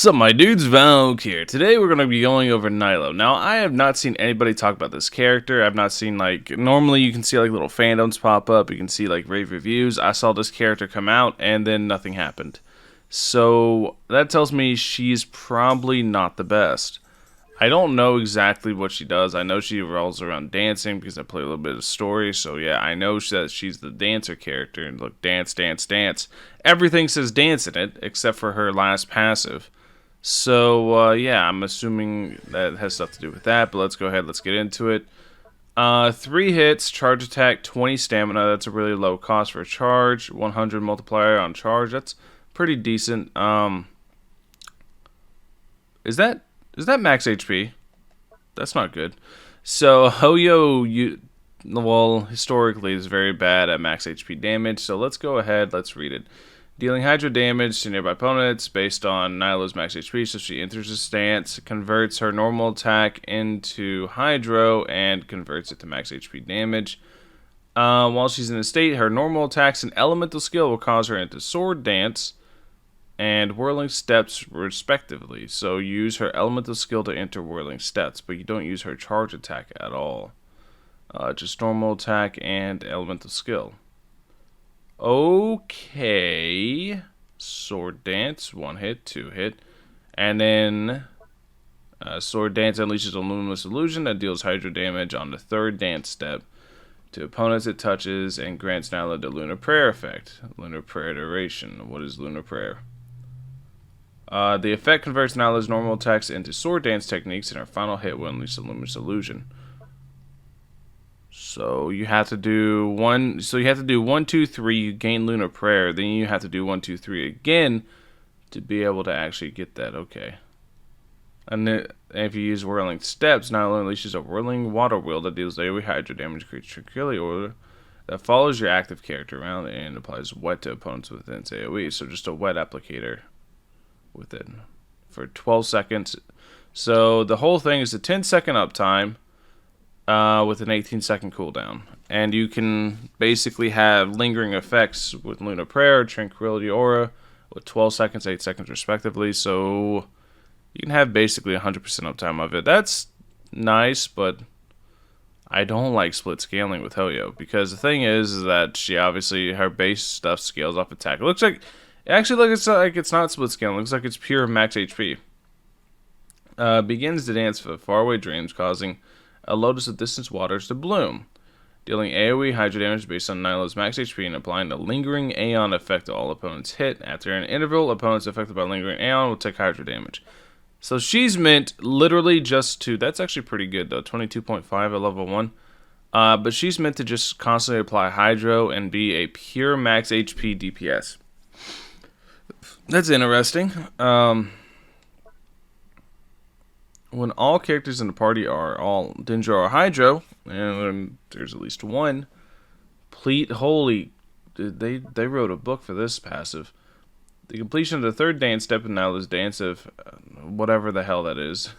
Sup, my dudes, Valk here. Today we're going to be going over Nilou. Now, I have not seen anybody talk about this character. I've not seen, normally you can see, little fandoms pop up. You can see, rave reviews. I saw this character come out, and then nothing happened. So, that tells me she's probably not the best. I don't know exactly what she does. I know she revolves around dancing because I play a little bit of story. So, yeah, I know that she's the dancer character. And look, dance, dance, dance. Everything says dance in it, except for her last passive. So, yeah, I'm assuming that has stuff to do with that, but let's go ahead, let's get into it. 3 hits, charge attack, 20 stamina, that's a really low cost for a charge, 100 multiplier on charge, that's pretty decent. Is that max HP? That's not good. So, Hoyo, well, historically is very bad at max HP damage, so let's go ahead, let's read it. Dealing hydro damage to nearby opponents based on Nilou's max HP, so she enters a stance, converts her normal attack into hydro, and converts it to max HP damage. While she's in a state, her normal attacks and elemental skill will cause her into sword dance and whirling steps respectively. So use her elemental skill to enter whirling steps, but you don't use her charge attack at all. Just normal attack and elemental skill. Okay, sword dance, 1 hit, 2 hit, and then sword dance unleashes a luminous illusion that deals hydro damage on the 3rd dance step to opponents it touches and grants Nilou the lunar prayer effect. Lunar prayer duration. What is lunar prayer? The effect converts Nilou's normal attacks into sword dance techniques, and her final hit will unleash the luminous illusion. So you have to do 1, 2, 3, you gain Lunar Prayer, then you have to do 1, 2, 3 again to be able to actually get that, okay. And then, if you use Whirling Steps, Nilou unleashes a whirling water wheel that deals AoE hydro damage, creates Tranquility Order that follows your active character around and applies wet to opponents within its AoE, so just a wet applicator with it for 12 seconds. So the whole thing is a 10-second uptime, with an 18-second cooldown. And you can basically have lingering effects with Lunar Prayer, Tranquility Aura, with 12 seconds, 8 seconds respectively. So you can have basically 100% uptime of it. That's nice, but I don't like split scaling with Hoyo. Because the thing is that she obviously, her base stuff scales off attack. It actually looks like it's not split scaling. It looks like it's pure max HP. Begins to dance for faraway dreams, causing a lotus of distant waters to bloom, dealing AoE hydro damage based on Nilou's max HP and applying the lingering Aeon effect to all opponents hit. After an interval, opponents affected by lingering Aeon will take hydro damage. So she's meant literally just to, that's actually pretty good though, 22.5 at level 1. But she's meant to just constantly apply hydro and be a pure max HP DPS. That's interesting. When all characters in the party are all Dendro or Hydro, and there's at least one, holy, they wrote a book for this passive. The completion of the 3rd dance step in Nilou's dance of whatever the hell that is,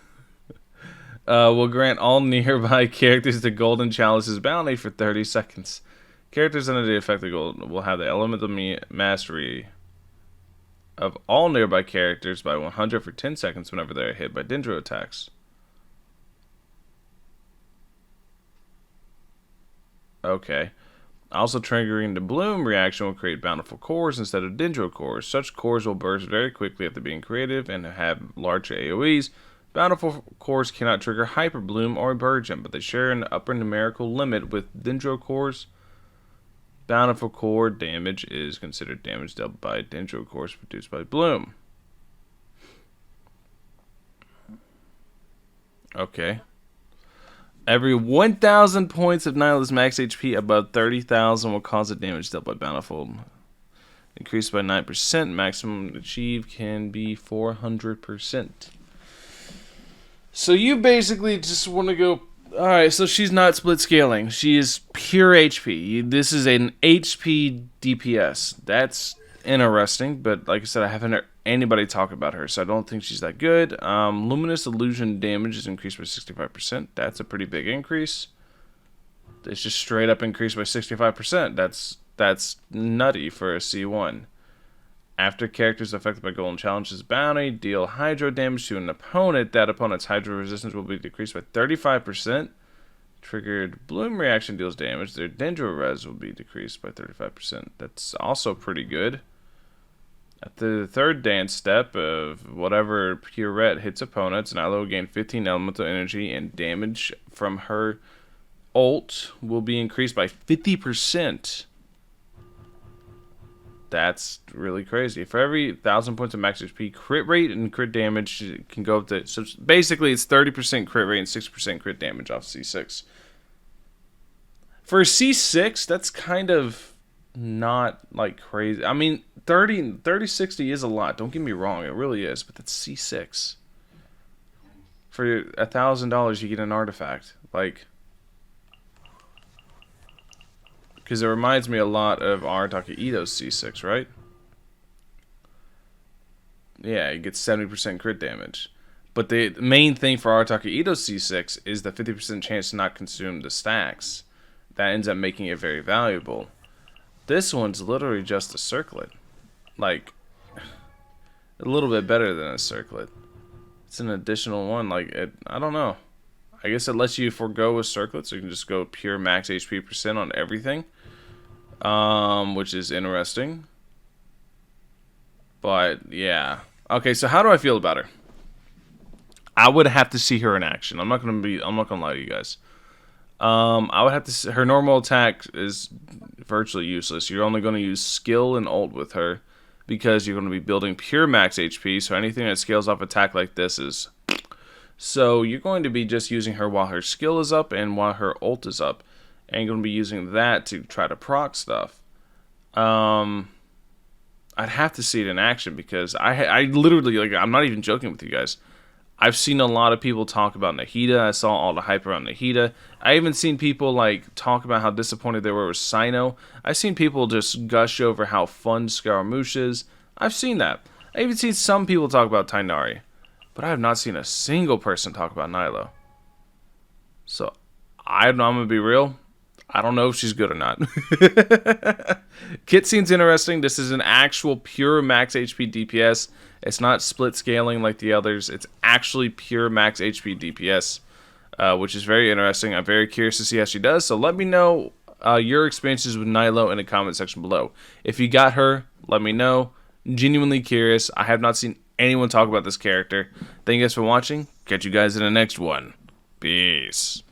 will grant all nearby characters the Golden Chalice's bounty for 30 seconds. Characters under the effect of gold will have the elemental mastery of all nearby characters by 100 for 10 seconds whenever they are hit by Dendro attacks. Okay. Also triggering the Bloom reaction will create bountiful cores instead of Dendro cores. Such cores will burst very quickly after being creative and have larger AoEs. Bountiful cores cannot trigger Hyper Bloom or Burgeon, but they share an upper numerical limit with Dendro cores. Bountiful core damage is considered damage dealt by Dendro cores produced by Bloom. Okay. Every 1,000 points of Nilou's max HP above 30,000 will cause a damage dealt by Bountiful. Increased by 9%. Maximum achieved can be 400%. So you basically just want to go... Alright, so she's not split scaling. She is pure HP. This is an HP DPS. That's interesting, but like I said, I haven't heard anybody talk about her, so I don't think she's that good. Luminous Illusion damage is increased by 65%. That's a pretty big increase. It's just straight up increased by 65%. That's nutty for a C1. After characters affected by Golden Challenge's bounty deal hydro damage to an opponent, that opponent's hydro resistance will be decreased by 35%. Triggered bloom reaction deals damage. Their dendro res will be decreased by 35%. That's also pretty good. At the third dance step of whatever pure red hits opponents, Nilou will gain 15 elemental energy, and damage from her ult will be increased by 50%. That's really crazy. For every 1,000 points of max HP, crit rate and crit damage can go up to... So basically, it's 30% crit rate and 6% crit damage off C6. For C6, that's kind of not, like, crazy. I mean, 30-60 is a lot. Don't get me wrong. It really is. But that's C6. For $1,000, you get an artifact. Like... Because it reminds me a lot of Arataki Ito's C6, right? Yeah, it gets 70% crit damage. But the main thing for Arataki Ito's C6 is the 50% chance to not consume the stacks. That ends up making it very valuable. This one's literally just a circlet. Like, a little bit better than a circlet. It's an additional one. Like, I don't know. I guess it lets you forego a circlet, so you can just go pure max HP percent on everything. Which is interesting. But, yeah. Okay, so how do I feel about her? I would have to see her in action. I'm not gonna lie to you guys. I would have to see, her normal attack is virtually useless. You're only gonna use skill and ult with her because you're gonna be building pure max HP, so anything that scales off attack like this is... So you're going to be just using her while her skill is up and while her ult is up. And you're going to be using that to try to proc stuff. I'd have to see it in action because I literally, like, I'm not even joking with you guys. I've seen a lot of people talk about Nahida. I saw all the hype around Nahida. I even seen people, like, talk about how disappointed they were with Sino. I've seen people just gush over how fun Scaramouche is. I've seen that. I even seen some people talk about Tainari. But I have not seen a single person talk about Nilou. So, I'm going to be real. I don't know if she's good or not. Kit scene's interesting. This is an actual pure max HP DPS. It's not split scaling like the others. It's actually pure max HP DPS, which is very interesting. I'm very curious to see how she does. So let me know your experiences with Nilou in the comment section below. If you got her, let me know. Genuinely curious. I have not seen anyone talk about this character. Thank you guys for watching. Catch you guys in the next one. Peace.